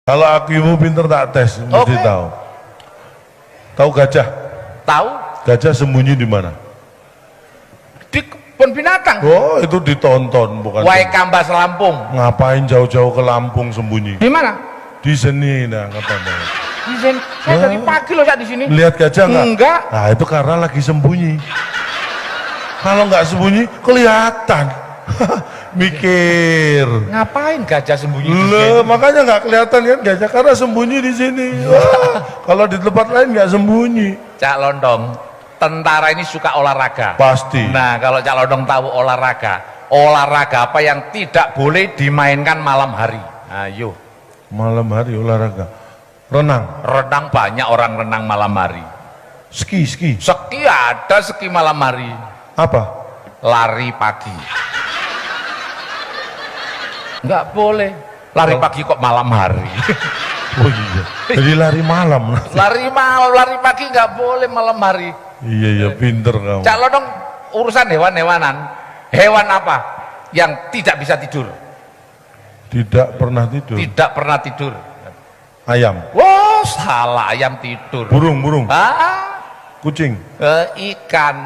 Kalau akimu pinter tak tes, mesti tahu. Tahu gajah? Tahu? Gajah sembunyi di mana? Di kebun binatang. Oh, itu ditonton bukan? Wae Kambas Lampung. Ngapain jauh-jauh ke Lampung sembunyi? Di mana? Di seni, nah katanya. Di sini. Saya dari pagi loh di sini. Lihat gajah nggak? Enggak. Nah itu karena lagi sembunyi. Kalau nggak sembunyi, kelihatan. Mikir. Ngapain gajah sembunyi di Loh, sini? makanya nggak kelihatan kan gajah karena sembunyi di sini. Wah, kalau di tempat lain nggak sembunyi. Cak Londong, tentara ini suka olahraga. Pasti. Nah, kalau Cak Londong tahu olahraga apa yang tidak boleh dimainkan malam hari? Ayo. Malam hari olahraga. Renang. Renang, banyak orang renang malam hari. Ski. Ski ada, ski malam hari. Apa? Lari pagi. Nggak boleh. Lari pagi kok malam hari. Oh iya. Jadi lari malam. Lari pagi nggak boleh malam hari. Iya, pinter kamu. Cak Londong urusan hewan-hewanan. Hewan apa yang tidak bisa tidur? Tidak pernah tidur. Tidak pernah tidur. Ayam. Wah, salah, ayam tidur. Burung. Ah, Kucing. ikan.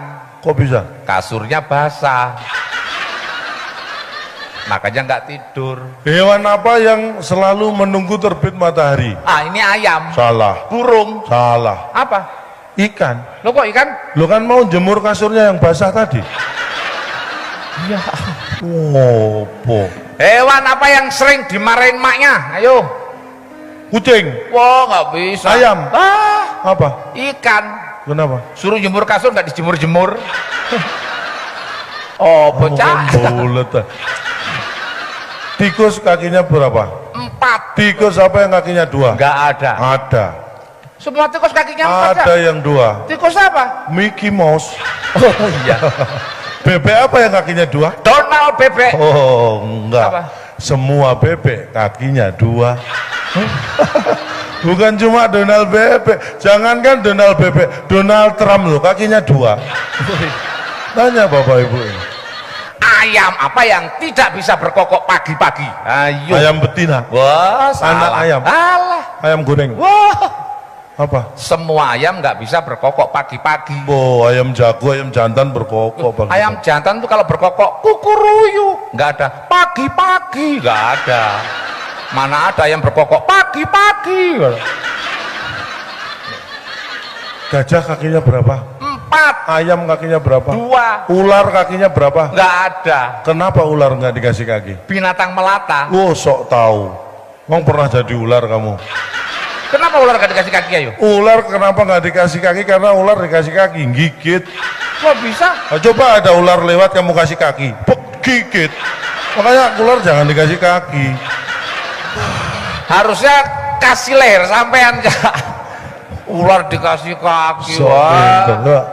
Kok bisa? Kasurnya basah. Makanya nggak tidur. Hewan apa yang selalu menunggu terbit matahari? Ah, ini ayam. Salah. Burung. Salah. Apa? Ikan. Lo kok ikan? Lo kan mau jemur kasurnya yang basah tadi. Iya. Ngopo. Hewan apa yang sering dimarahin maknya? Ayo. Kucing. Wah, nggak bisa. Ayam. Ah, Apa? ikan. Kenapa? Suruh jemur kasur nggak dijemur-jemur. Oh, bocah. Bulet. Tikus kakinya berapa? 4. Tikus apa yang kakinya 2? Nggak ada. Ada. Semua tikus kakinya 4 Ada ya? yang 2. Tikus apa? Mickey Mouse. Oh iya. Bebek apa yang kakinya 2? Donald bebek. Oh enggak. Apa? Semua bebek kakinya 2. Bukan cuma Donald bebek. Jangankan Donald bebek, Donald Trump loh kakinya 2. Tanya Bapak Ibu ini. Ayam apa yang tidak bisa berkokok pagi-pagi? Ayo. Ayam betina. Wah, salah. Anak ayam. Alah. Ayam goreng. Wah. Apa? Semua ayam nggak bisa berkokok pagi-pagi. Oh, ayam jago, ayam jantan berkokok pagi. Ayam jantan tuh kalau berkokok kukuruyu, nggak ada. Pagi-pagi nggak ada. Mana ada yang berkokok pagi-pagi? Gajah kakinya berapa? 4. Ayam kakinya berapa? 2. Ular kakinya berapa? Nggak ada. Kenapa ular nggak dikasih kaki? Binatang melata. Oh, sok tahu. Emang pernah jadi ular kamu? Kenapa ular nggak dikasih kaki, ayo? Ular kenapa nggak dikasih kaki? Karena ular dikasih kaki, gigit. Kok bisa? Nah, coba ada ular lewat kamu kasih kaki, pek, gigit. Makanya ular jangan dikasih kaki. Harusnya kasih leher sampean. Ular dikasih kaki. Sok Wah. pinter, enggak.